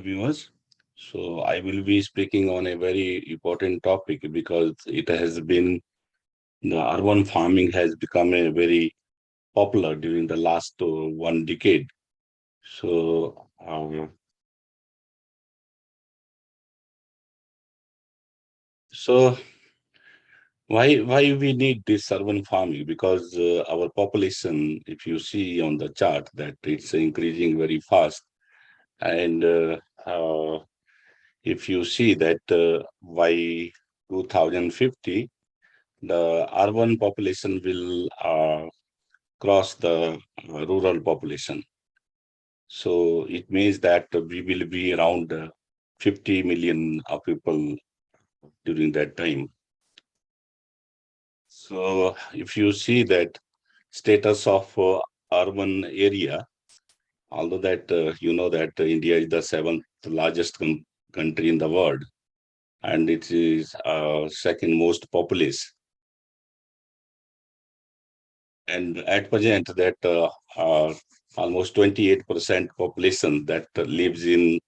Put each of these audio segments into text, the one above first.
viewers. So I will be speaking on a very important topic because it has been the urban farming has become a very popular during the last 1 decade. So so why we need this urban farming? Because our population, if you see on the chart, that it's increasing very fast, and if you see that by 2050 the urban population will cross the rural population. So it means that we will be around 50 million of people during that time. So if you see that status of urban area, although that you know that India is the seventh largest country in the world, and it is second most populous. And at present, that almost 28% population that lives in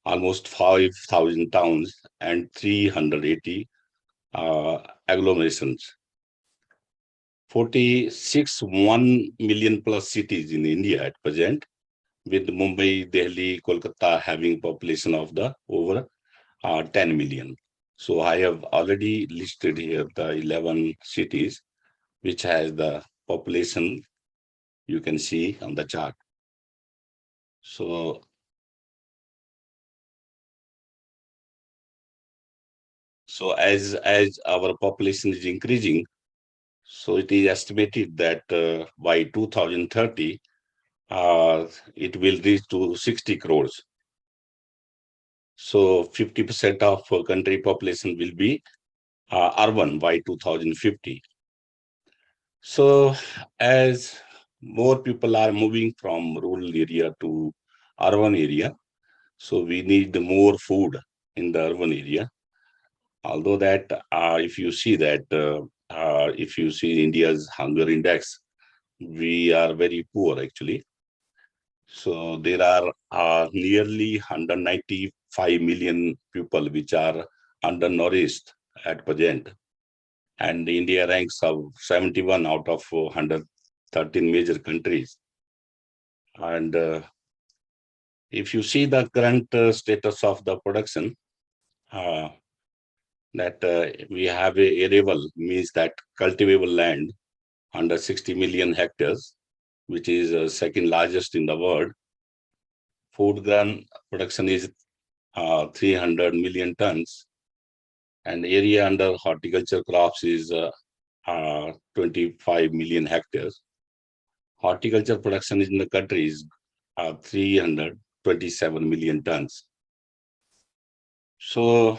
almost 5,000 towns and 380 agglomerations. 46 1 million plus cities in India at present, with Mumbai, Delhi, Kolkata having population of the over 10 million. So I have already listed here the 11 cities which has the population you can see on the chart. So, as our population is increasing, so it is estimated that by 2030, it will reach to 60 crores. So 50% of country population will be urban by 2050. So as more people are moving from rural area to urban area, so we need more food in the urban area. Although that if you see that if you see India's hunger index, we are very poor actually. So there are nearly 195 million people which are undernourished at present, and India ranks of 71 out of 113 major countries. And if you see the current status of the production, uh, that we have a arable, means that cultivable land under 60 million hectares, which is second largest in the world. Food grain production is 300 million tons, and area under horticulture crops is 25 million hectares. Horticulture production in the country is 327 million tons. So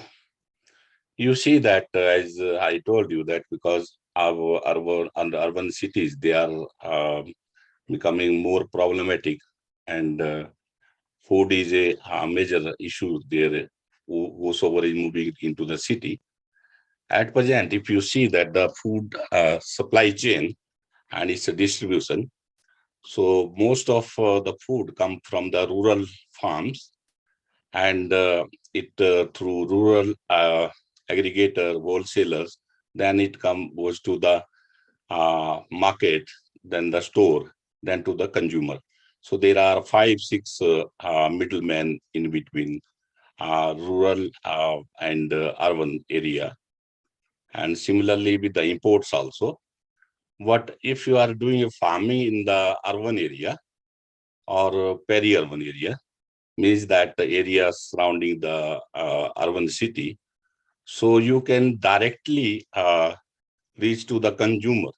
you see that as I told you that because our urban and urban cities, they are becoming more problematic, and food is a major issue there. Whosoever is moving into the city at present, if you see that the food supply chain and its distribution, so most of the food come from the rural farms, and it through rural aggregator wholesalers, then it goes to the market, then the store, then to the consumer. So there are 5 6 middlemen in between rural and urban area. And similarly with the imports also. What if you are doing a farming in the urban area or peri-urban area, means that the area surrounding the urban city, so you can directly reach to the consumer,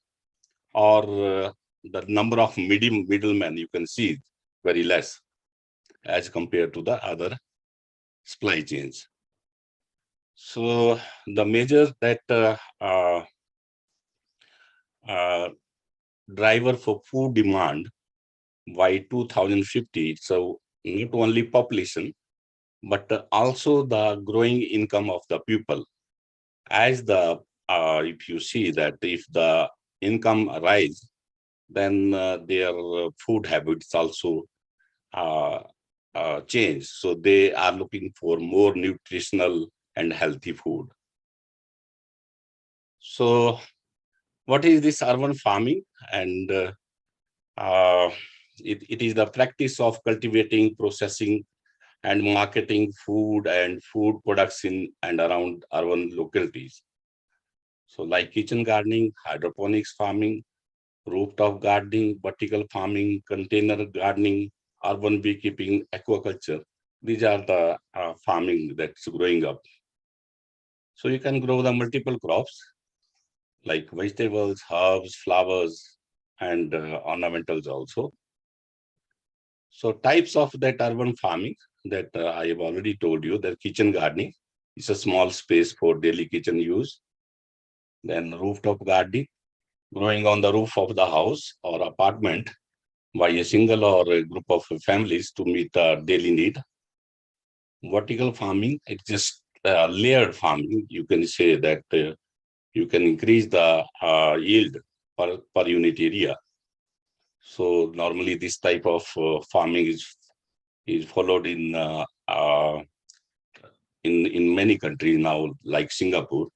or the number of middlemen you can see very less as compared to the other supply chains. So the major that uh, driver for food demand by 2050, so not only population, but also the growing income of the people. As the if you see that if the income rise, then their food habits also uh, change. So they are looking for more nutritional and healthy food. So what is this urban farming? And uh, it is the practice of cultivating, processing, and marketing food and food products in and around urban localities. So like kitchen gardening, hydroponics farming, rooftop gardening, vertical farming, container gardening, urban beekeeping, aquaculture. These are the farming that's growing up. So you can grow the multiple crops like vegetables, herbs, flowers, and ornamentals also. So types of that urban farming that I have already told you, that kitchen gardening is a small space for daily kitchen use. Then rooftop gardening, growing on the roof of the house or apartment by a single or a group of families to meet a daily need. Vertical farming, it's just layered farming. You can say that you can increase the yield per unit area. So normally this type of farming is followed in many countries now, like Singapore.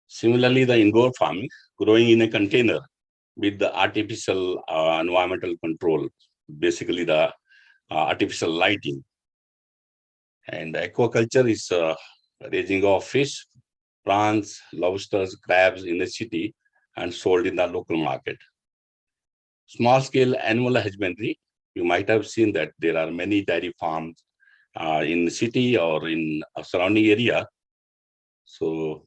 Similarly, the indoor farming, growing in a container with the artificial environmental control, basically the artificial lighting. And aquaculture is raising of fish, prawns, lobsters, crabs in the city and sold in the local market. Small scale animal husbandry, you might have seen that there are many dairy farms in the city or in a surrounding area. So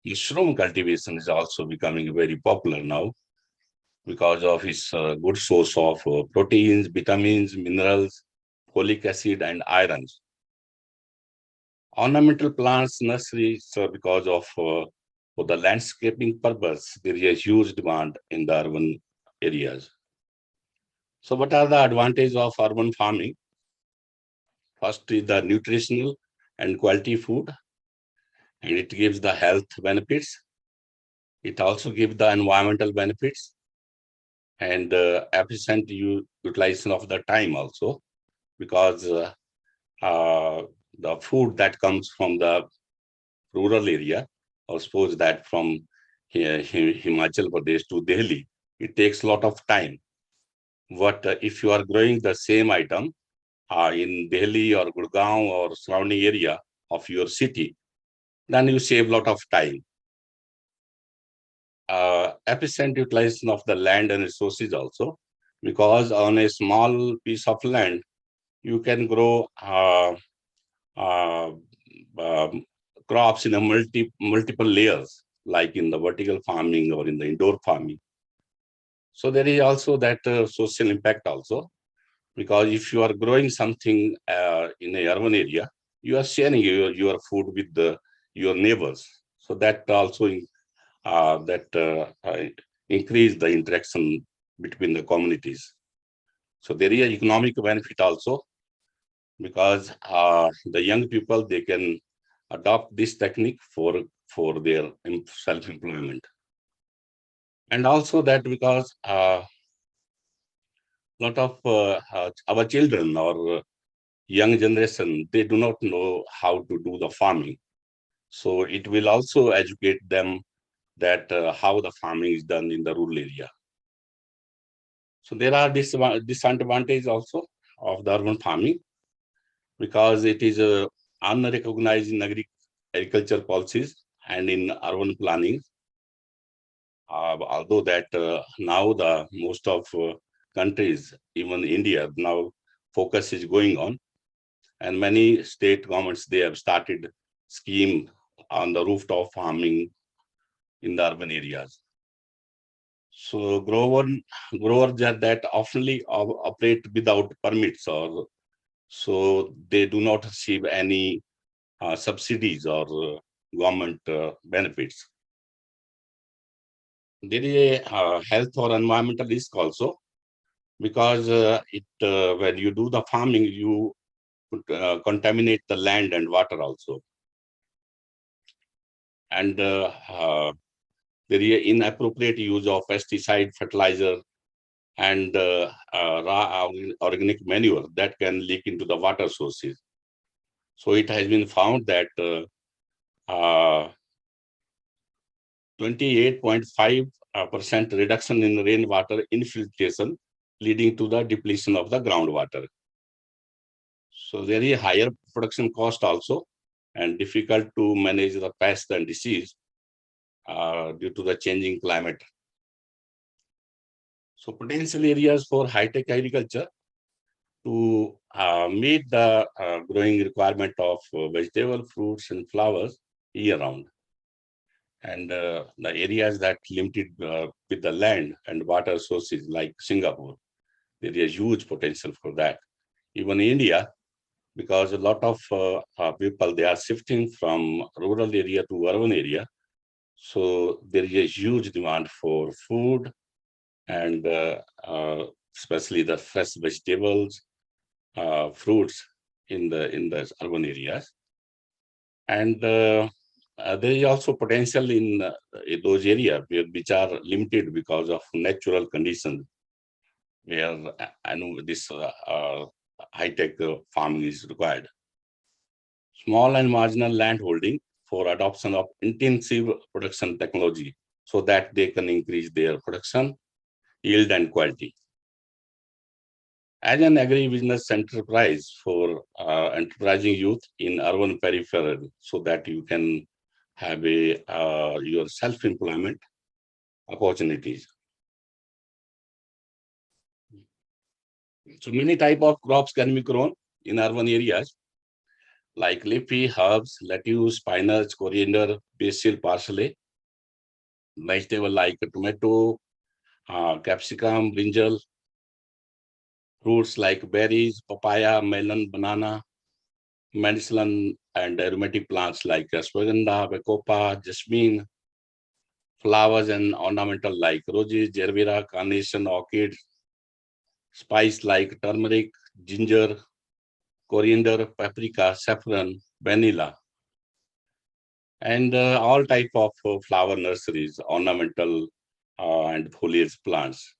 mushroom cultivation is also becoming very popular now because of its good source of proteins, vitamins, minerals, folic acid, and irons. Ornamental plants nurseries, because of for the landscaping purpose, there is a huge demand in the urban areas. So what are the advantages of urban farming? First is the nutritional and quality food, and it gives the health benefits. It also gives the environmental benefits and efficient utilization of the time also, because uh, the food that comes from the rural area, or suppose that from Himachal Pradesh to Delhi, it takes a lot of time. But if you are growing the same item in Delhi or Gurgaon or surrounding area of your city, then you save a lot of time. Efficient utilization of the land and resources also, because on a small piece of land, you can grow uh, um, crops in a multiple layers, like in the vertical farming or in the indoor farming. So there is also that social impact also, because if you are growing something in a urban area, you are sharing your food with your neighbors. So that also increase the interaction between the communities. So there is an economic benefit also, because the young people, they can adopt this technique for their self-employment. And also that because lot of our children or young generation, they do not know how to do the farming. So it will also educate them that how the farming is done in the rural area. So there are disadvantages also of the urban farming, because it is unrecognized in agriculture policies and in urban planning. Although that now the most of countries, even India, now focus is going on, and many state governments, they have started scheme on the rooftop farming in the urban areas. So growers that oftenly operate without permits, or so they do not receive any subsidies or government benefits. There is a health or environmental risk also, because when you do the farming, you contaminate the land and water also. And there is inappropriate use of pesticide, fertilizer, and raw organic manure that can leak into the water sources. So it has been found that 28.5% reduction in rainwater infiltration, leading to the depletion of the groundwater. So there is higher production cost also, and difficult to manage the pest and disease due to the changing climate. So potential areas for high-tech agriculture to meet the growing requirement of vegetable, fruits, and flowers year-round. And the areas that limited with the land and water sources like Singapore, there is huge potential for that. Even India, because a lot of people, they are shifting from rural area to urban area. So there is a huge demand for food and especially the fresh vegetables, fruits in the urban areas. And there is also potential in those areas which are limited because of natural conditions, where I know this high-tech farming is required. Small and marginal land holding for adoption of intensive production technology so that they can increase their production, yield, and quality. As an agribusiness enterprise for enterprising youth in urban peripheral, so that you can have your self-employment opportunities. So many type of crops can be grown in urban areas, like leafy herbs, lettuce, spinach, coriander, basil, parsley, vegetable like tomato, capsicum, brinjal, fruits like berries, papaya, melon, banana, medicinal and aromatic plants like ashwagandha, bacopa, jasmine, flowers and ornamental like roses, gerbera, carnation, orchid, spice like turmeric, ginger, coriander, paprika, saffron, vanilla, and all type of flower nurseries, ornamental and foliage plants.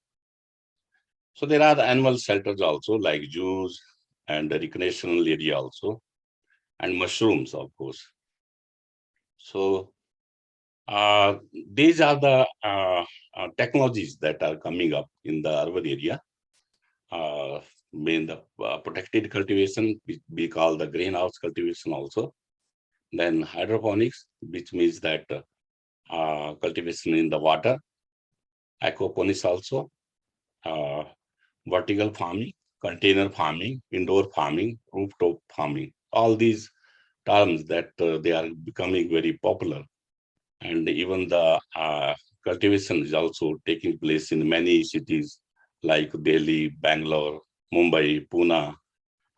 So there are animal shelters also like zoos and the recreational area also, and mushrooms, of course. So these are the technologies that are coming up in the urban area. Mean the protected cultivation, which we call the greenhouse cultivation also. Then hydroponics, which means that cultivation in the water. Aquaponics also. Uh, Vertical farming, container farming, indoor farming, rooftop farming. All these terms that they are becoming very popular. And even the cultivation is also taking place in many cities like Delhi, Bangalore, Mumbai, Pune,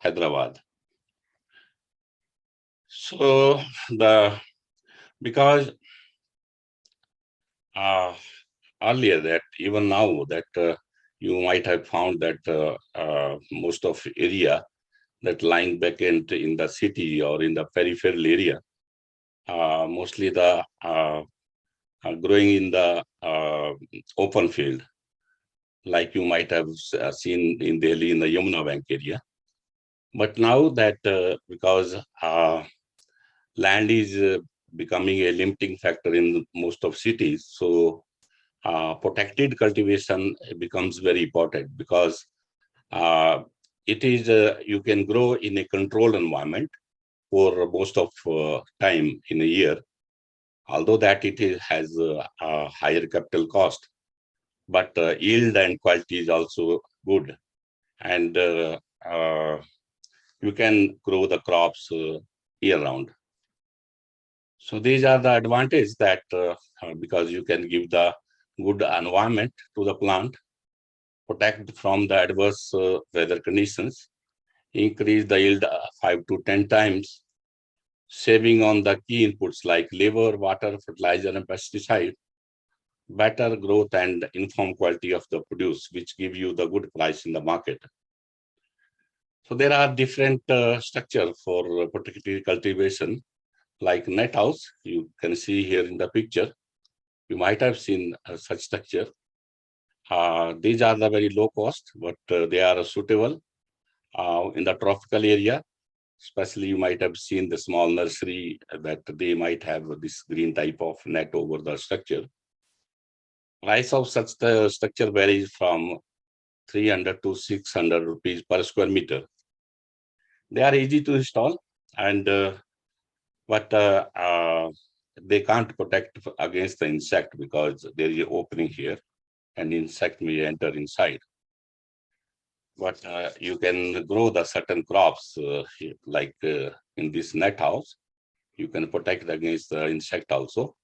Hyderabad. So because uh, earlier that even now that you might have found that most of area that lying back in the city or in the peripheral area, mostly the growing in the open field, like you might have seen in Delhi in the Yamuna Bank area. But now that because land is becoming a limiting factor in most of cities, so protected cultivation becomes very important because it is you can grow in a controlled environment for most of time in a year, although that has a higher capital cost, but yield and quality is also good, and you can grow the crops year round. So these are the advantages that because you can give the good environment to the plant, protect from the adverse weather conditions, increase the yield 5 to 10 times, saving on the key inputs like labor, water, fertilizer, and pesticide, better growth and uniform quality of the produce, which give you the good price in the market. So there are different structure for particular cultivation, like net house. You can see here in the picture. You might have seen such structure. These are the very low cost, but they are suitable in the tropical area. Especially, you might have seen the small nursery that they might have this green type of net over the structure. Price of such the structure varies from 300 to 600 rupees per square meter. They are easy to install, and but they can't protect against the insect because there is an opening here, and insect may enter inside. But you can grow the certain crops like in this net house. You can protect against the insect also.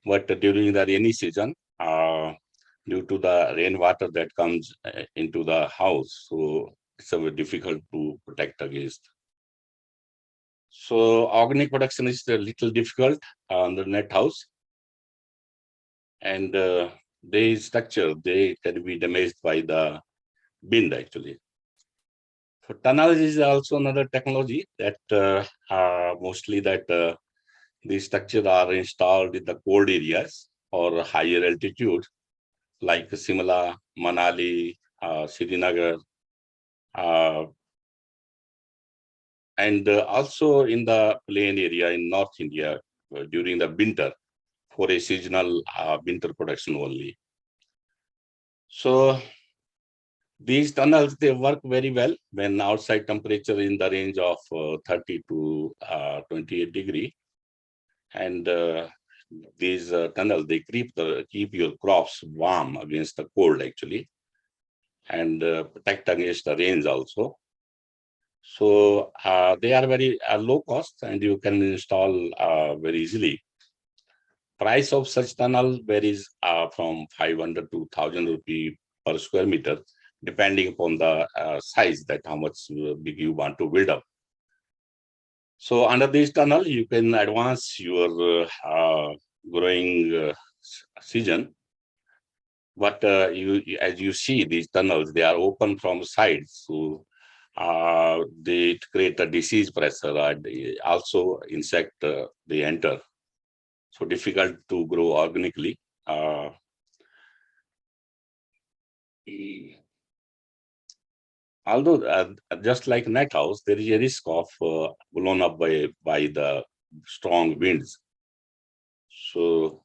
But during the rainy season, due to the rainwater that comes into the house, so it's very difficult to protect against. So organic production is a little difficult on the net house, and they can be damaged by the wind actually. So tunnels is also another technology that mostly that these structures are installed in the cold areas or higher altitude, like Simla, Manali, Srinagar, uh, and also in the plain area in North India during the winter for a seasonal winter production only. So these tunnels, they work very well when outside temperature in the range of 30 to 28 degree. And these tunnels, they keep your crops warm against the cold actually, and protect against the rains also. So they are very low cost and you can install very easily. Price of such tunnel varies from 500 to 1000 rupee per square meter, depending upon the size that how much big you want to build up. So under this tunnel, you can advance your growing season. But as you see, these tunnels, they are open from sides. So they create a disease pressure and also insect, they enter. So difficult to grow organically. Although just like net house, there is a risk of blown up by the strong winds. So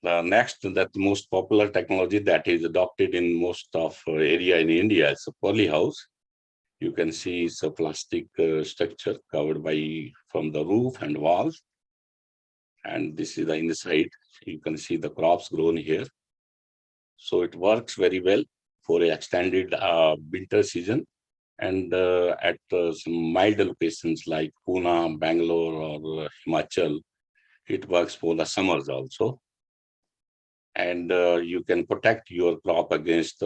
the next, that most popular technology that is adopted in most of area in India is a polyhouse. You can see it's a plastic structure covered by from the roof and walls. And this is the inside. You can see the crops grown here. So it works very well for a extended winter season. And at some milder locations like Pune, Bangalore, or Himachal, it works for the summers also. And you can protect your crop against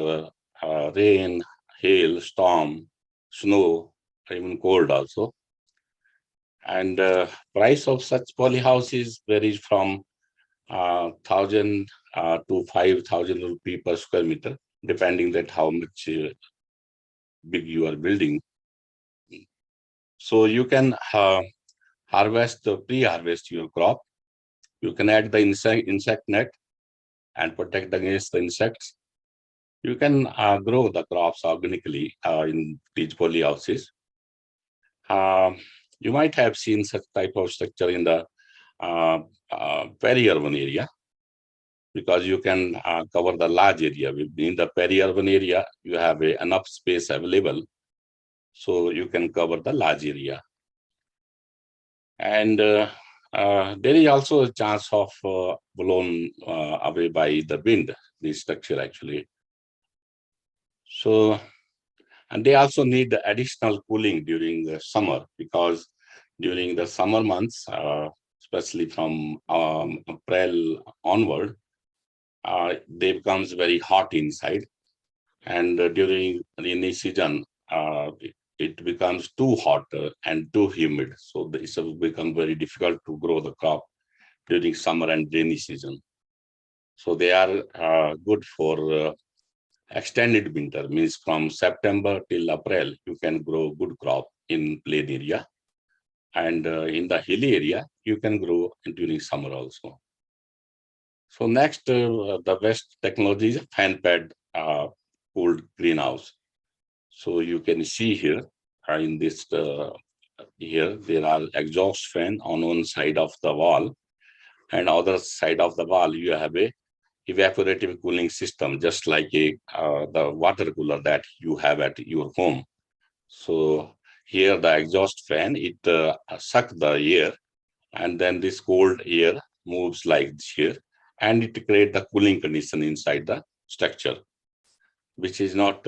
rain, hail, storm, snow, or even cold also. And price of such polyhouses varies from 1000 to 5000 rupee per square meter, depending that how much big you are building. So you can pre-harvest your crop. You can add the insect net and protect against the insects. You can grow the crops organically in these polyhouses. You might have seen such type of structure in the peri-urban area, because you can cover the large area. In the peri-urban area, you have enough space available, so you can cover the large area. And there is also a chance of blown away by the wind, this structure actually. So, and they also need additional cooling during the summer, because during the summer months, especially from April onward, they becomes very hot inside. And during rainy season, it becomes too hot and too humid. So it's become very difficult to grow the crop during summer and rainy season. So they are good for extended winter, means from September till April, you can grow good crop in plain area. And in the hilly area, you can grow during summer also. So next, the best technology is fan pad cooled greenhouse. So you can see here in this here there are exhaust fan on one side of the wall, and other side of the wall you have a evaporative cooling system, just like a the water cooler that you have at your home. So here the exhaust fan, it suck the air, and then this cold air moves like this here, and it create the cooling condition inside the structure, which is not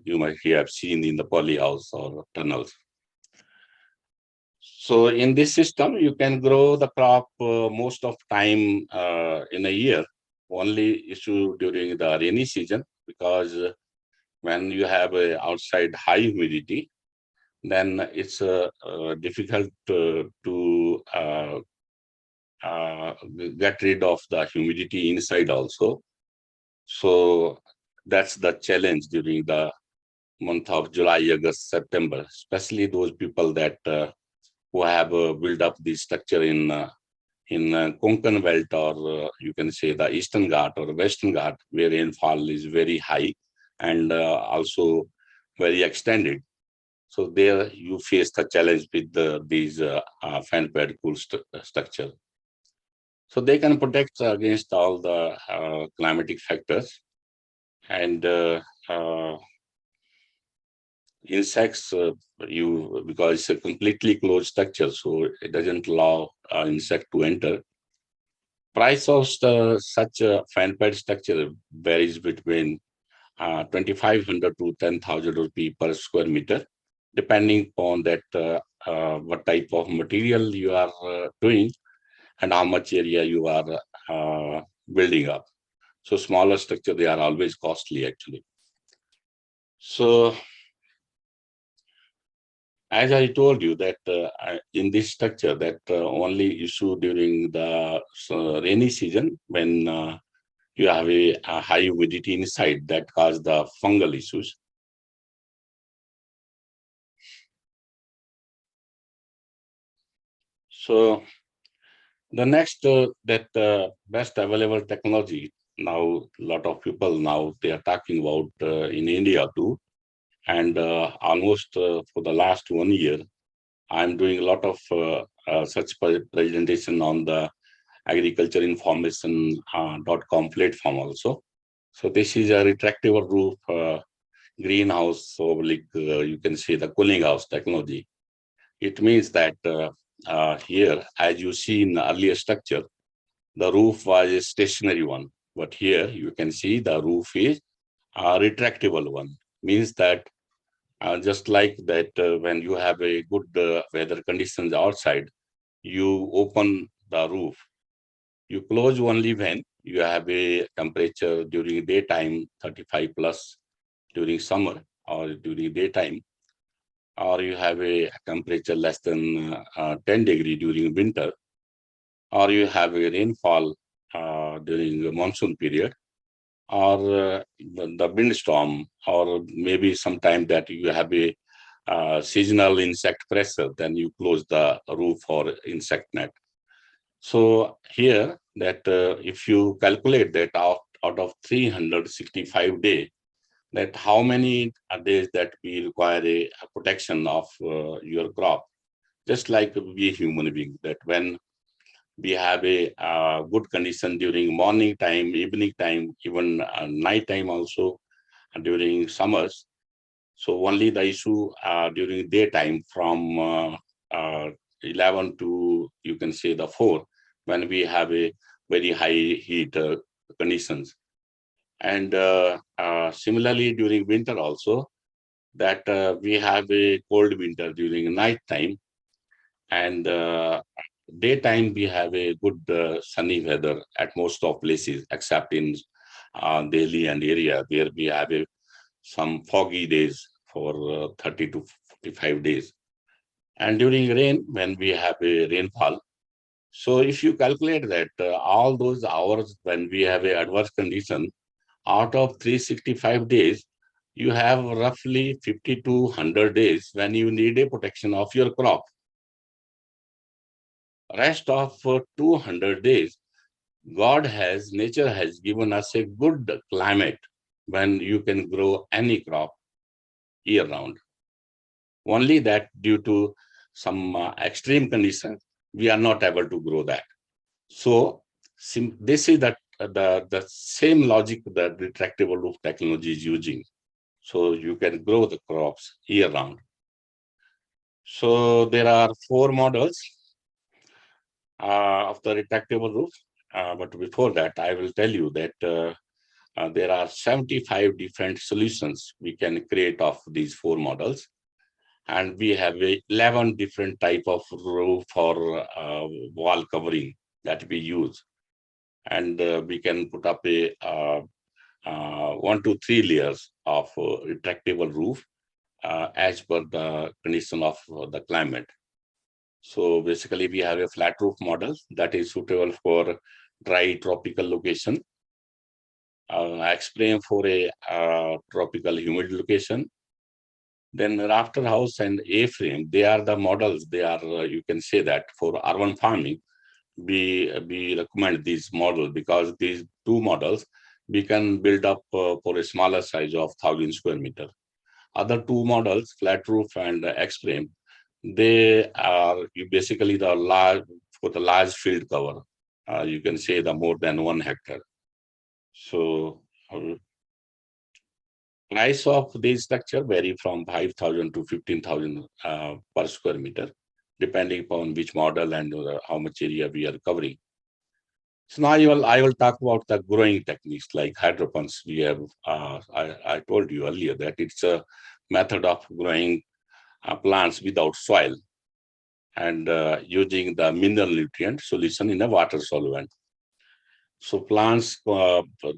you might have seen in the poly house or tunnels. So in this system, you can grow the crop most of time in a year. Only issue during the rainy season, because when you have a outside high humidity, then it's difficult to uh, get rid of the humidity inside also. So that's the challenge during the month of July, August, September, especially those people that who have built up the structure in Konkan belt, or you can say the Eastern Ghat or Western Ghat, where rainfall is very high and also very extended. So there you face the challenge with these fan pad cool structure. So they can protect against all the climatic factors, and insects, you, because it's a completely closed structure, so it doesn't allow insect to enter. Price of such a fan pad structure varies between 2,500 to 10,000 rupee per square meter, depending upon that what type of material you are doing and how much area you are building up. So smaller structure, they are always costly actually. So as I told you that in this structure, that only issue during the rainy season, when you have a high humidity inside, that cause the fungal issues. So the next that best available technology, now a lot of people now they are talking about in India too, and almost for the last 1 year I'm doing a lot of such presentation on the agriculture information .com platform also. So this is a retractable roof greenhouse, so like you can say the cooling house technology. It means that here, as you see in the earlier structure, the roof was a stationary one, but here you can see the roof is a retractable one. Means that just like that, when you have a good weather conditions outside, you open the roof. You close only when you have a temperature during daytime 35 plus during summer, or during daytime, or you have a temperature less than 10 degree during winter, or you have a rainfall during the monsoon period, or the windstorm, or maybe sometime that you have a seasonal insect pressure, then you close the roof or insect net. So here that if you calculate that out of 365 days, that how many days that we require a protection of your crop, just like we human being, that when we have a good condition during morning time, evening time, even night time also, during summers. So only the issue during daytime from uh, 11 to, you can say, the 4, when we have a very high heat conditions. And similarly during winter also, that we have a cold winter during night time, and daytime we have a good sunny weather at most of places, except in Delhi and area where we have some foggy days for 30 to 45 days. And during rain, when we have a rainfall, so if you calculate that all those hours when we have a adverse condition, out of 365 days, you have roughly 50 to 100 days when you need a protection of your crop. Rest of 200 days, Nature has given us a good climate when you can grow any crop year round. Only that due to some extreme conditions, we are not able to grow that. So this is the same logic that retractable roof technology is using. So you can grow the crops year round. So there are 4 models of the retractable roof. But before that, I will tell you that there are 75 different solutions we can create of these 4 models. And we have 11 different type of roof or wall covering that we use. And we can put up a 1 to 3 layers of retractable roof as per the condition of the climate. So basically, we have a flat roof model that is suitable for dry tropical location. X-frame for a tropical humid location. Then rafter house and A-frame, they are the models. They are, you can say that for urban farming, we recommend this model because these 2 models we can build up for a smaller size of 1,000 square meter. Other 2 models, flat roof and X-frame, they are basically the large for the large field cover. You can say the more than 1 hectare. So price of this structure vary from 5,000 to 15,000 per square meter, depending upon which model and how much area we are covering. So now I will talk about the growing techniques like hydroponics. We have I told you earlier that it's a method of growing plants without soil and using the mineral nutrient solution in a water solvent. So plants,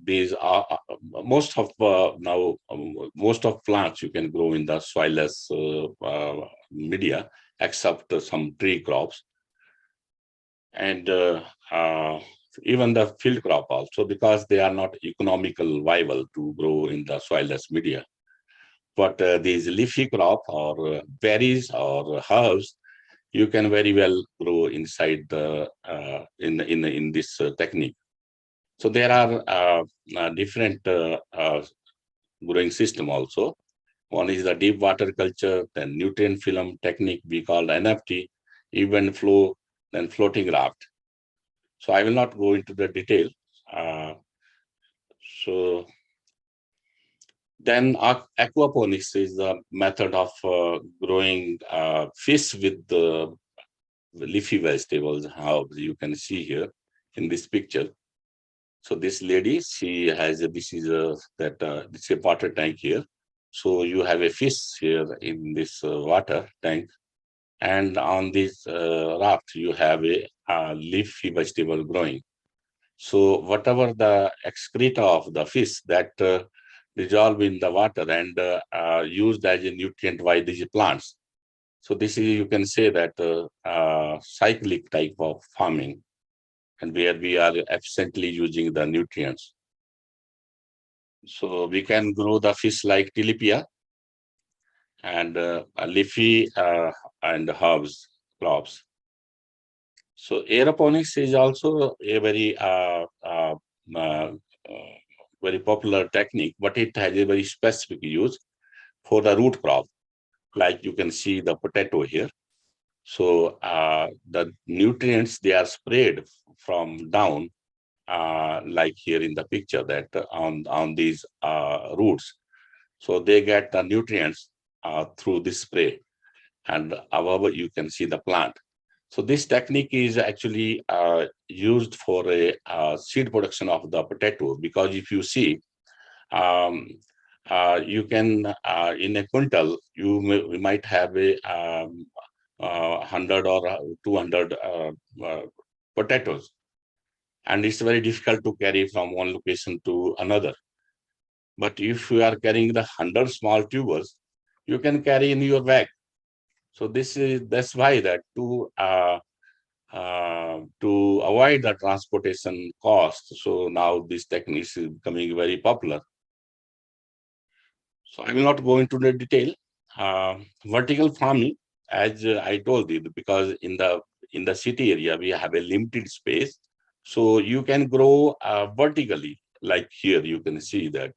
these are most of now most of plants you can grow in the soilless media, except some tree crops and even the field crop also, because they are not economical viable to grow in the soilless media. But these leafy crop or berries or herbs, you can very well grow inside the in this technique. So there are different growing system also. One is the deep water culture, then nutrient film technique we call NFT, even flow, then floating raft. So I will not go into the detail. Uh, so then aquaponics is the method of growing fish with the leafy vegetables, how you can see here in this picture. So this lady, she has this is a this is a water tank here. So you have a fish here in this water tank, and on this raft you have a leafy vegetable growing. So whatever the excreta of the fish that dissolve in the water and used as a nutrient by these plants. So this is, you can say that cyclic type of farming, and where we are efficiently using the nutrients. So we can grow the fish like tilapia and leafy and herbs crops. So aeroponics is also a uh, very popular technique, but it has a very specific use for the root crop. Like you can see the potato here. So the nutrients, they are sprayed from down, like here in the picture that on these roots. So they get the nutrients through this spray, and however you can see the plant. So this technique is actually used for a seed production of the potato, because if you see, um, you can in a quintal you might have a 100 or 200 potatoes, and it's very difficult to carry from one location to another. But if you are carrying the 100 small tubers, you can carry in your bag. So that's why that to avoid the transportation cost. So now this technique is becoming very popular. So I will not go into the detail. Vertical farming, as I told you, because in the city area we have a limited space. So you can grow vertically, like here you can see that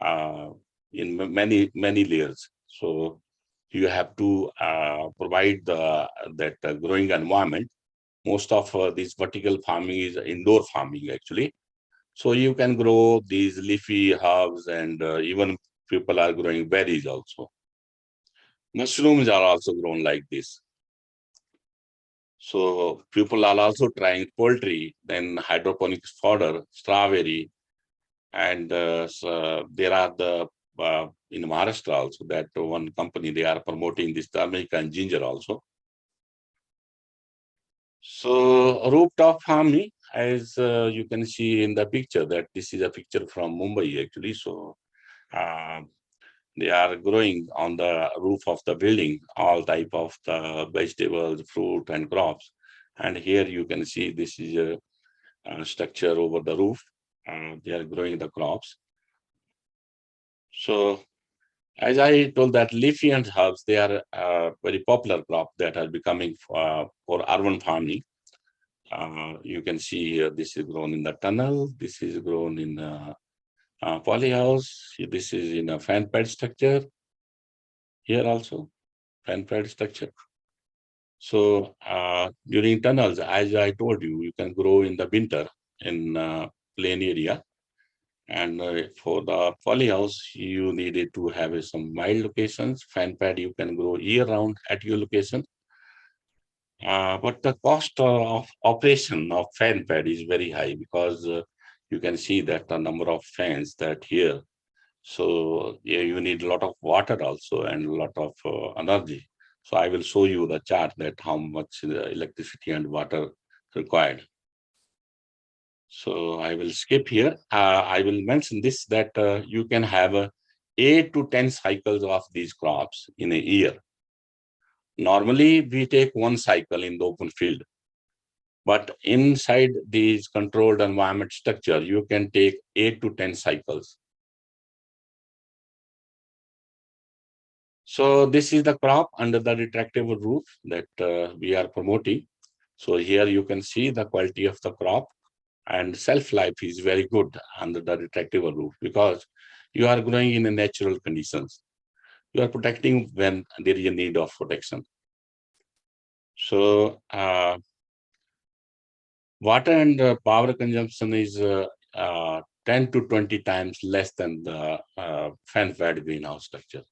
uh, in many layers. So you have to provide that growing environment. Most of this vertical farming is indoor farming actually. So you can grow these leafy herbs, and even people are growing berries also. Mushrooms are also grown like this. So people are also trying poultry, then hydroponics fodder, strawberry, and so there are in Maharashtra also that one company, they are promoting this turmeric and ginger also. So rooftop farming, as you can see in the picture, that this is a picture from Mumbai actually. So uh, they are growing on the roof of the building all type of the vegetables, fruit, and crops. And here you can see this is a structure over the roof. They are growing the crops. So as I told that leafy and herbs, they are very popular crop that are becoming for urban farming. You can see here, this is grown in the tunnel. This is grown in polyhouse. This is in a fan pad structure. Here also, fan pad structure. So during tunnels, as I told you, you can grow in the winter in plain area. And for the polyhouse, you needed to have some mild locations. Fan pad, you can grow year round at your location. But the cost of operation of fan pad is very high because you can see that the number of fans that here. So yeah, you need a lot of water also and a lot of energy. So I will show you the chart that how much electricity and water required. So I will skip here. I will mention this that you can have 8 to 10 cycles of these crops in a year. Normally, we take one cycle in the open field, but inside these controlled environment structure, you can take 8 to 10 cycles. So this is the crop under the retractable roof that we are promoting. So here you can see the quality of the crop, and shelf life is very good under the retractable roof because you are growing in a natural conditions. You are protecting when there is a need of protection. So water and power consumption is 10 to 20 times less than the fan-fed greenhouse structure.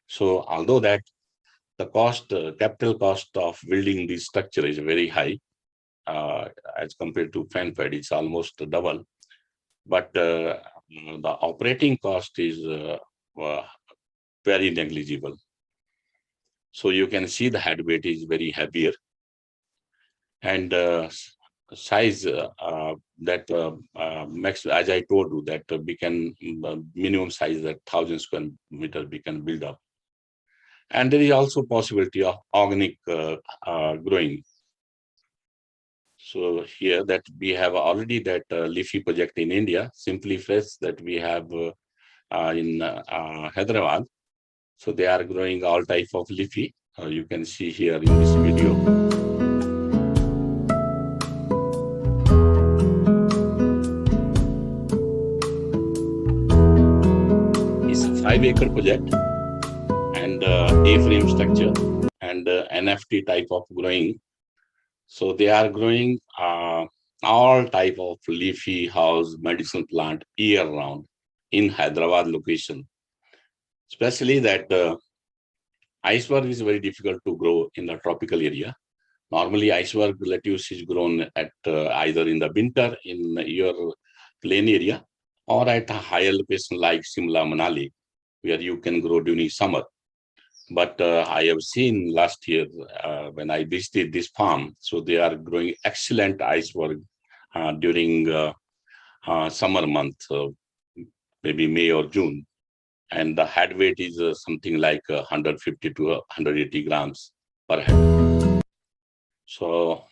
So although that the cost, capital cost of building this structure is very high uh, as compared to fan-fed, it's almost double. But the operating cost is very negligible. So you can see the head weight is very heavier, and size that max, as I told you, that we can minimum size that 1,000 square meter we can build up. And there is also possibility of organic growing. So here that we have already that leafy project in India, Simply Fresh, that we have in Hyderabad. So they are growing all type of leafy. You can see here in this video. It's a 5-acre project and A-frame structure and NFT type of growing. So they are growing all type of leafy house medicine plant year round in Hyderabad location. Especially that iceberg is very difficult to grow in the tropical area. Normally, iceberg lettuce is grown at either in the winter in your plain area or at a higher location like Simla, Manali, where you can grow during summer. But I have seen last year when I visited this farm, so they are growing excellent iceberg during summer month, maybe May or June. And the head weight is something like 150 to 180 grams per head. So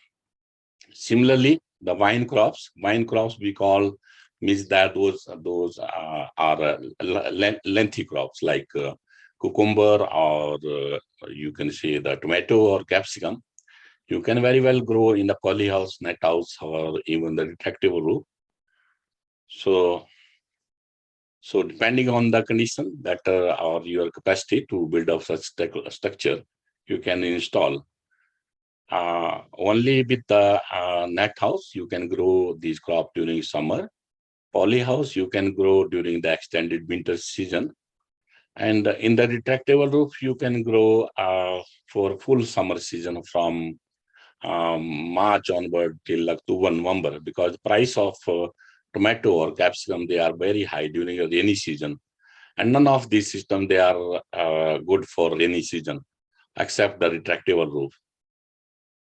similarly, the wine crops we call means that those are lengthy crops like cucumber or you can say the tomato or capsicum. You can very well grow in the poly house, net house, or even the retractable roof. So, so depending on the condition that or your capacity to build up such structure, you can install. Only with the net house, you can grow these crop during summer. Poly house, you can grow during the extended winter season. And in the retractable roof, you can grow for full summer season from March onward till October, November, because price of tomato or capsicum, they are very high during the rainy season. And none of these systems, they are good for rainy season, except the retractable roof.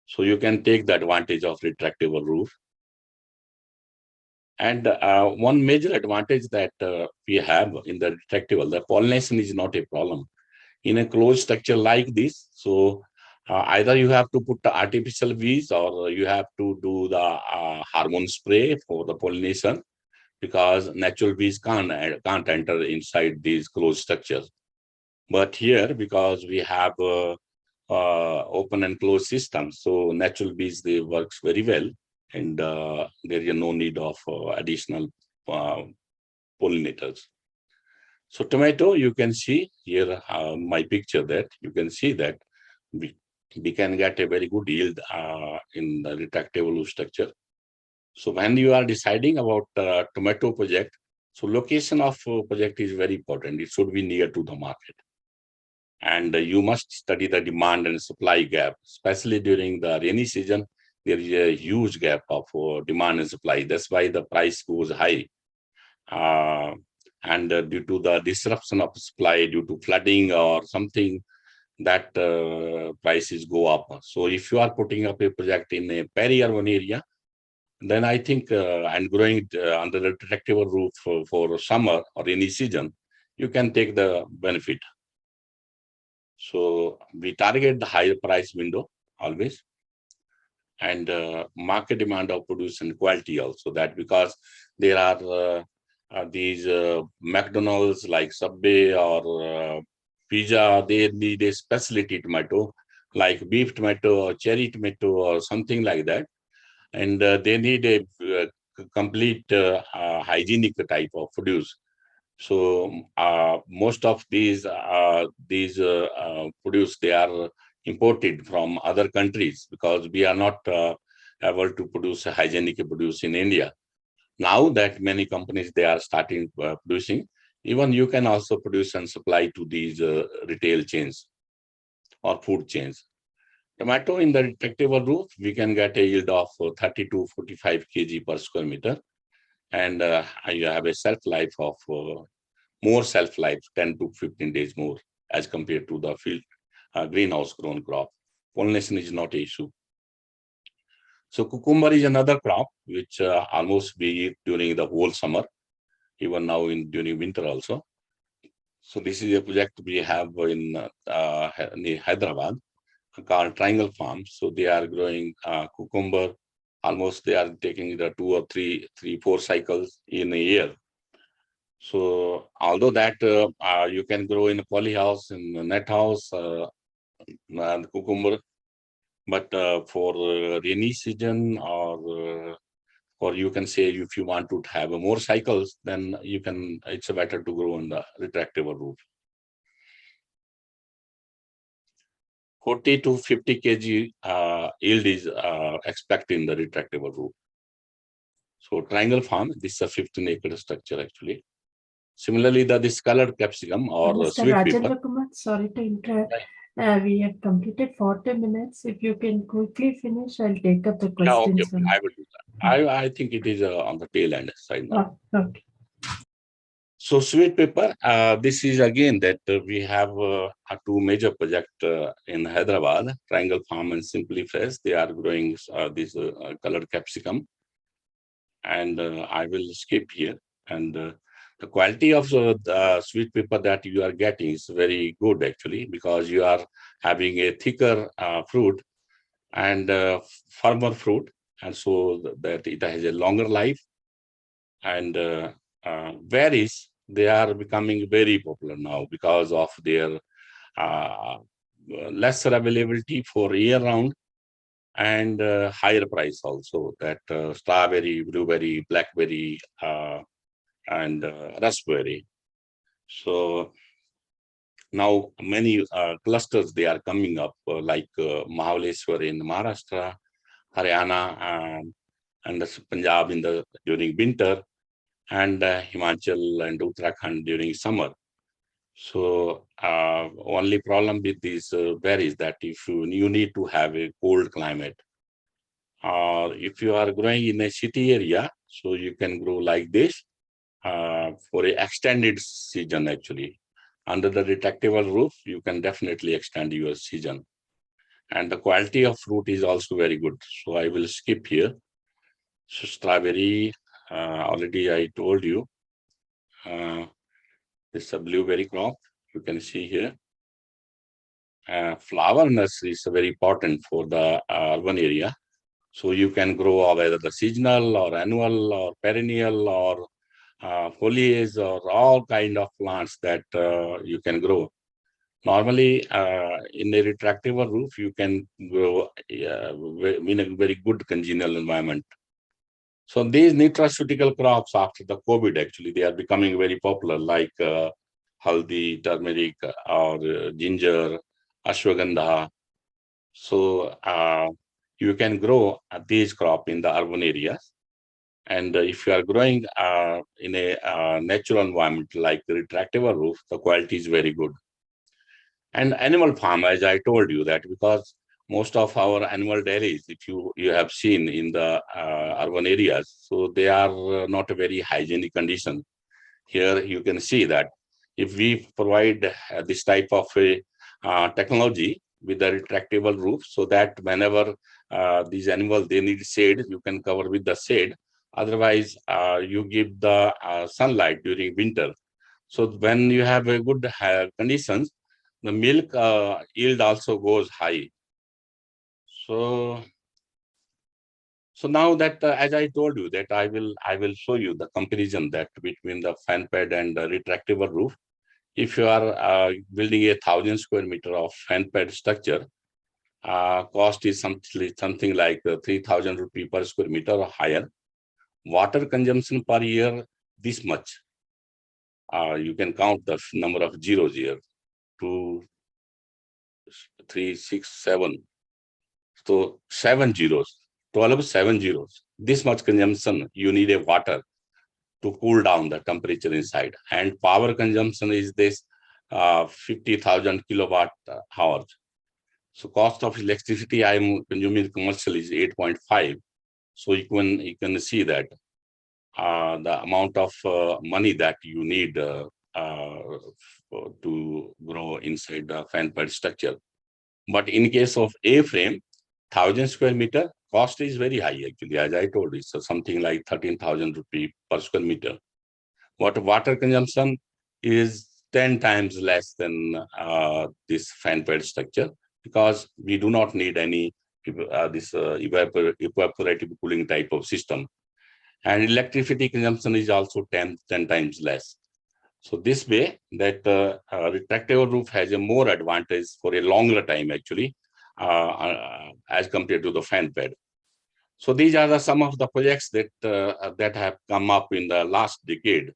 So you can take the advantage of retractable roof. And one major advantage that we have in the retractable, the pollination is not a problem. In a closed structure like this, so either you have to put the artificial bees or you have to do the hormone spray for the pollination, because natural bees can't enter inside these closed structures. But here, because we have open and closed systems, so natural bees, they works very well, and there is no need of additional uh, pollinators. So tomato, you can see here my picture, that you can see that we, we can get a very good yield in the retractable structure. So when you are deciding about tomato project, so location of project is very important. It should be near to the market. And you must study the demand and supply gap, especially during the rainy season. There is a huge gap of demand and supply. That's why the price goes high. And due to the disruption of supply due to flooding or something, that prices go up. So if you are putting up a project in a peri-urban area, then I think and growing it under a retractable roof for summer or rainy season, you can take the benefit. So we target the higher price window always, and market demand of produce and quality also. That because there are these McDonald's like Subway or Pizza, they need a specialty tomato like beef tomato or cherry tomato or something like that, and they need a complete hygienic type of produce. So most of these produce, they are imported from other countries, because we are not able to produce a hygienic produce in India. Now that many companies, they are starting producing, even you can also produce and supply to these retail chains or food chains. Tomato in the retractable roof, we can get a yield of 30 to 45 kg per square meter, and you have a shelf life of more shelf life, 10 to 15 days more as compared to the field greenhouse grown crop. Pollination is not an issue. So cucumber is another crop which almost we eat during the whole summer, even now during winter also. So this is a project we have in near Hyderabad called Triangle Farm. So they are growing cucumber. Almost they are taking the two or three, 4 cycles in a year. So although that you can grow in a poly house, in a net house, and cucumber, but for rainy season or you can say if you want to have more cycles, then you can. It's better to grow in the retractable roof. 40 to 50 kg yield is expected in the retractable roof. So triangle farm, this is a 15-acre structure actually. Similarly, this colored capsicum or Mr. sweet pepper. Rajendra Kumar, sorry to interrupt. We have completed 40 minutes. If you can quickly finish, I'll take up the Yeah, okay, questions okay, from. I will do that. I think it is on the tail end side now. Oh, okay. So sweet pepper, this is again that we have two major projects in Hyderabad, Triangle Farm and Simply Fresh. They are growing this colored capsicum, and I will skip here. And the quality of the sweet pepper that you are getting is very good actually, because you are having a thicker fruit and firmer fruit, and so that it has a longer life. And berries, they are becoming very popular now because of their lesser availability for year round, and higher price also. That strawberry, blueberry, blackberry, and raspberry. So now many clusters they are coming up, like Mahabaleshwar in Maharashtra, Haryana, and Punjab in the during winter, and Himachal and Uttarakhand during summer. So only problem with these berries that if you need to have a cold climate, or if you are growing in a city area, so you can grow like this for a extended season actually. Under the retractable roof, you can definitely extend your season. And the quality of fruit is also very good. So I will skip here. So strawberry, already I told you, this is a blueberry crop. You can see here. Flower nursery is very important for the urban area. So you can grow whether the seasonal or annual or perennial or foliage or all kind of plants that you can grow. Normally, in a retractable roof, you can grow in a very good congenial environment. So these nutraceutical crops after the COVID, actually, they are becoming very popular, like haldi, turmeric, or ginger, ashwagandha. So you can grow these crop in the urban areas. And if you are growing in a natural environment like the retractable roof, the quality is very good. And animal farm, as I told you that because most of our animal dairies, if you have seen in the urban areas, so they are not a very hygienic condition. Here you can see that if we provide this type of a technology with the retractable roof, so that whenever these animals they need shade, you can cover with the shade. Otherwise, you give the sunlight during winter. So when you have a good conditions, the milk yield also goes high. So so now that as I told you that I will show you the comparison that between the fan pad and the retractable roof. If you are building 1,000 square meter of fan pad structure, cost is something like 3,000 rupee per square meter or higher. Water consumption per year this much. You can count the number of zeros here. 2, 3, 6, 7. So 7 zeros, 12 7 zeros. This much consumption you need a water to cool down the temperature inside. And power consumption is this 50,000 kilowatt hours. So cost of electricity I am consuming commercial is 8.5. So you can see that the amount of money that you need to grow inside the fan pad structure. But in case of A-frame, 1,000 square meter, cost is very high actually, as I told you. So something like 13,000 rupee per square meter. What water consumption is 10 times less than this fan pad structure because we do not need any this evaporative cooling type of system. And electricity consumption is also 10 times less. So this way that retractable roof has a more advantage for a longer time actually as compared to the fan pad. So these are some of the projects that have come up in the last decade.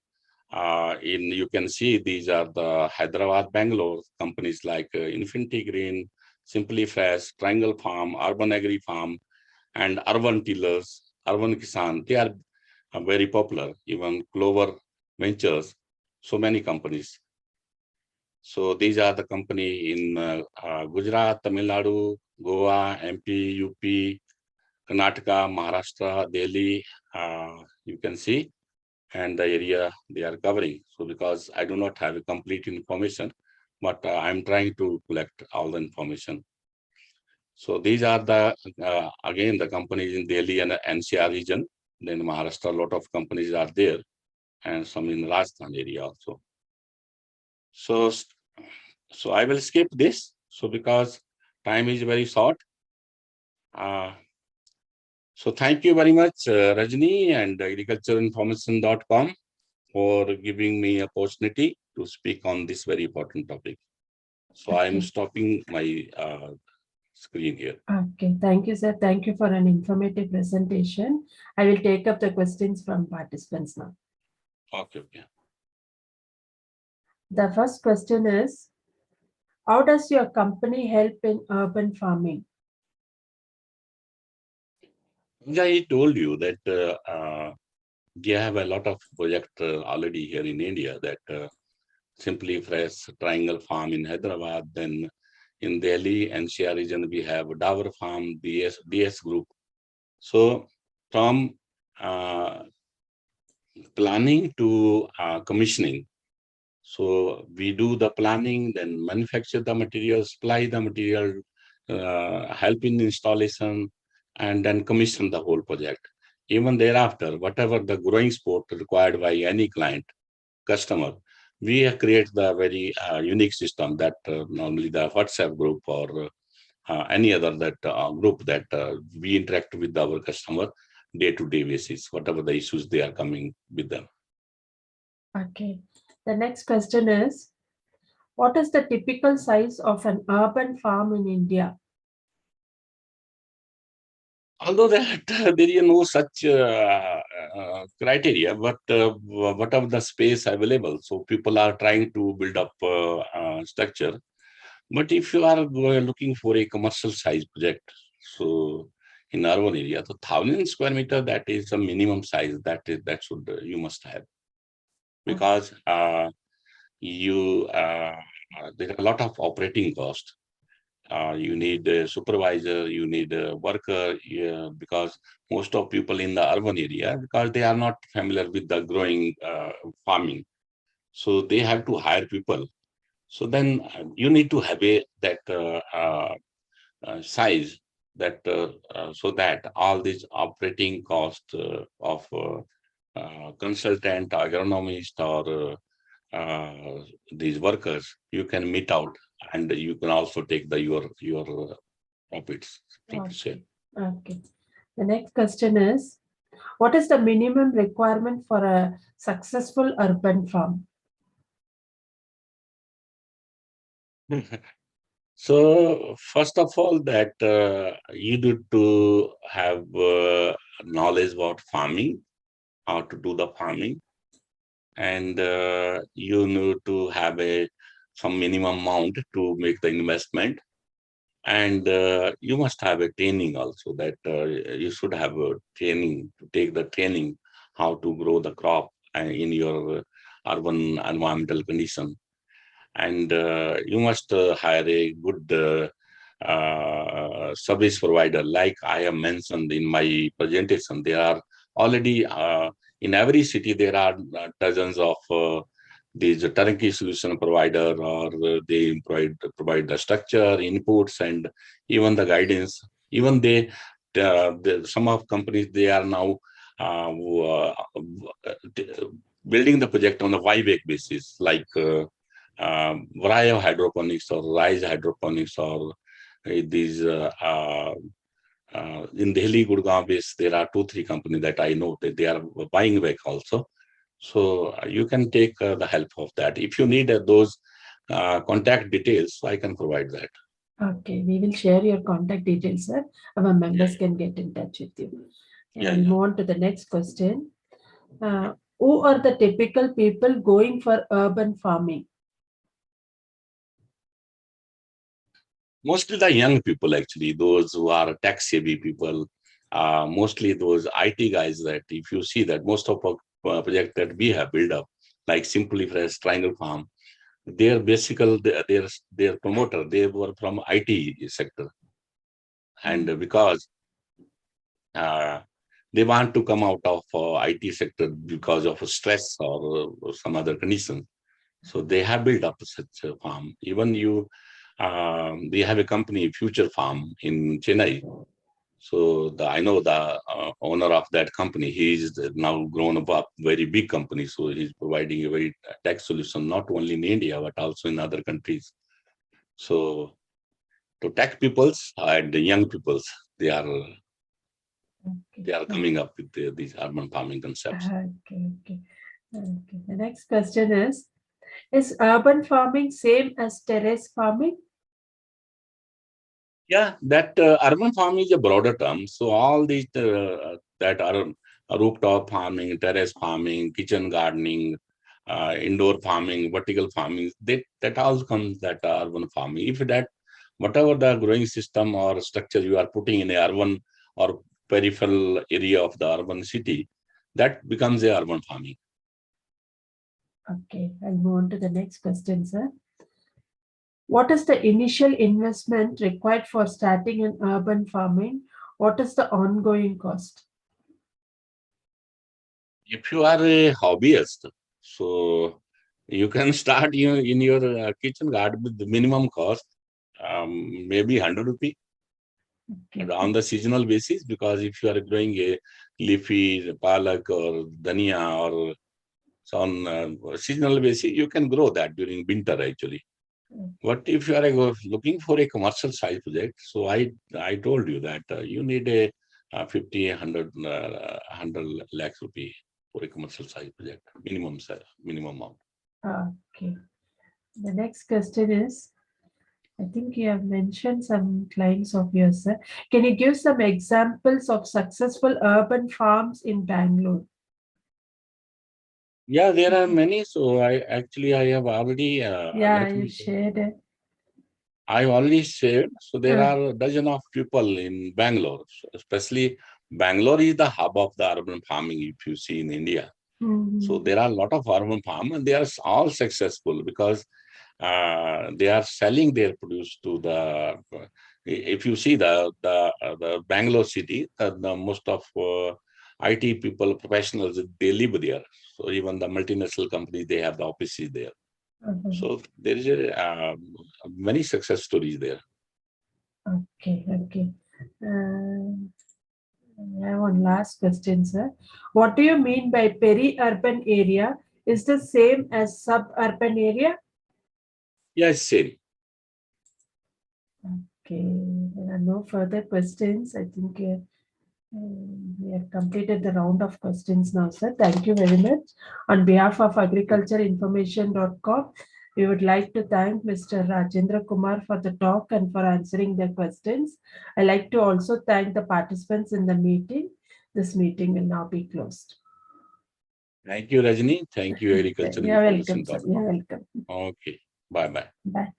You can see these are the Hyderabad, Bangalore companies like Infinity Green, Simply Fresh, Triangle Farm, Urban Agri Farm, and Urban Tillers, Urban Kisan. They are very popular. Even Clover Ventures, so many companies. So these are the company in Gujarat, Tamil Nadu, Goa, MP, UP, Karnataka, Maharashtra, Delhi. You can see and the area they are covering. So because I do not have a complete information, but I'm trying to collect all the information. So these are the, again, the companies in Delhi and NCR region. Then Maharashtra, a lot of companies are there and some in Rajasthan area also. So, so I will skip this. So because time is very short. So thank you very much, Rajni and agricultureinformation.com for giving me opportunity to speak on this very important topic. So I am Okay. stopping my screen here. Okay, thank you, sir. Thank you for an informative presentation. I will take up the questions from participants now. Okay, okay. The first question is, how does your company help in urban farming? Yeah, I told you that we have a lot of project already here in India that Simply Fresh Triangle Farm in Hyderabad. Then in Delhi NCR region, we have Dower Farm, DS Group. So from uh, planning to commissioning, so we do the planning, then manufacture the material, supply the material, help in installation, and then commission the whole project. Even thereafter, whatever the growing sport required by any client, customer, we create the very unique system that normally the WhatsApp group or any other that group that we interact with our customer day-to-day basis, whatever the issues they are coming with them. Okay. The next question is, what is the typical size of an urban farm in India? Although that there is no such criteria, but whatever the space available, so people are trying to build up structure. But if you are looking for a commercial size project, so in urban area, so 1,000 square meter, that is the minimum size that should you must have, because you there are a lot of operating cost. You need a supervisor, you need a worker, yeah, because most of people in the urban area, because they are not familiar with the growing farming, so they have to hire people. So then you need to have a that size that so that all these operating costs of consultant, agronomist, or these workers, you can meet out, and you can also take the your profits, profit share. Okay. Okay. The next question is, what is the minimum requirement for a successful urban farm? So first of all, that you need to have knowledge about farming, how to do the farming, and you need to have a some minimum amount to make the investment, and you must have a training also, that you should have a training to take the training how to grow the crop in your urban environmental condition, and you must hire a good service provider. Like I have mentioned in my presentation, there are already in every city there are dozens of these turnkey solution provider, or they provide the structure, inputs, and even the guidance. Even some of companies, they are now building the project on a buyback basis, like variety of hydroponics or rise hydroponics, or these in Delhi, Gurgaon base, there are 2, 3 companies that I know that they are buying back also. So you can take the help of that. If you need those contact details, I can provide that. Okay, we will share your contact details, sir. Our Yeah, members can get in touch with you. yeah, We'll yeah. move on to the next question. Who are the typical people going for urban farming? Mostly the young people, actually, those who are tech savvy people, mostly those IT guys. That if you see that most of our project that we have built up, like Simply Fresh, Triangle Farm, their basical their promoter, they were from IT sector, and because uh, they want to come out of IT sector because of stress or some other condition, so they have built up such a farm. Even they have a company, Future Farm, in Chennai. So I know the owner of that company. He's now grown up very big company. So he's providing a very tech solution, not only in India but also in other countries. So to tech peoples and the young peoples, they are Okay. they are coming up with these urban farming concepts. Okay. Okay. Okay. The next question is urban farming same as terrace farming? Yeah, that urban farming is a broader term. So all these that are rooftop farming, terrace farming, kitchen gardening, indoor farming, vertical farming, that all comes that urban farming. If that whatever the growing system or structure you are putting in a urban or peripheral area of the urban city, that becomes a urban farming. Okay, I'll move on to the next question, sir. What is the initial investment required for starting an urban farming? What is the ongoing cost? If you are a hobbyist, so you can start in your kitchen garden with the minimum cost, maybe 100 rupee Okay. on the seasonal basis. Because if you are growing a leafy palak or dhania or so on seasonal basis, you can grow that during winter actually. But if you are looking for a commercial size project, so I told you that you need a 50, 100 lakhs rupee for a commercial size project, minimum size, minimum amount. Okay. The next question is, I think you have mentioned some clients of yours, sir. Can you give some examples of successful urban farms in Bangalore? Yeah, there are many. So I have already Yeah, let you me. shared it. I already said, so there Uh, are a dozen of people in Bangalore, especially Bangalore is the hub of the urban farming if you see in India. So mhm. there are a lot of urban farm and they are all successful because they are selling their produce to the. If you see the Bangalore city, the most of IT people, professionals, they live there. So even the multinational companies, they have the offices there. Mhm. So there is many success stories there. Okay, okay. I have one last question, sir. What do you mean by peri-urban area? Is the same as suburban area? Yes, same. Okay, there are no further questions. I think we have completed the round of questions now, sir. Thank you very much. On behalf of agricultureinformation.com, we would like to thank Mr. Rajendra Kumar for the talk and for answering the questions. I like to also thank the participants in the meeting. This meeting will now be closed. Thank you, Rajni. Thank you, You're welcome, sir. You're agricultureinformation.com. welcome. Okay. Bye bye. Bye.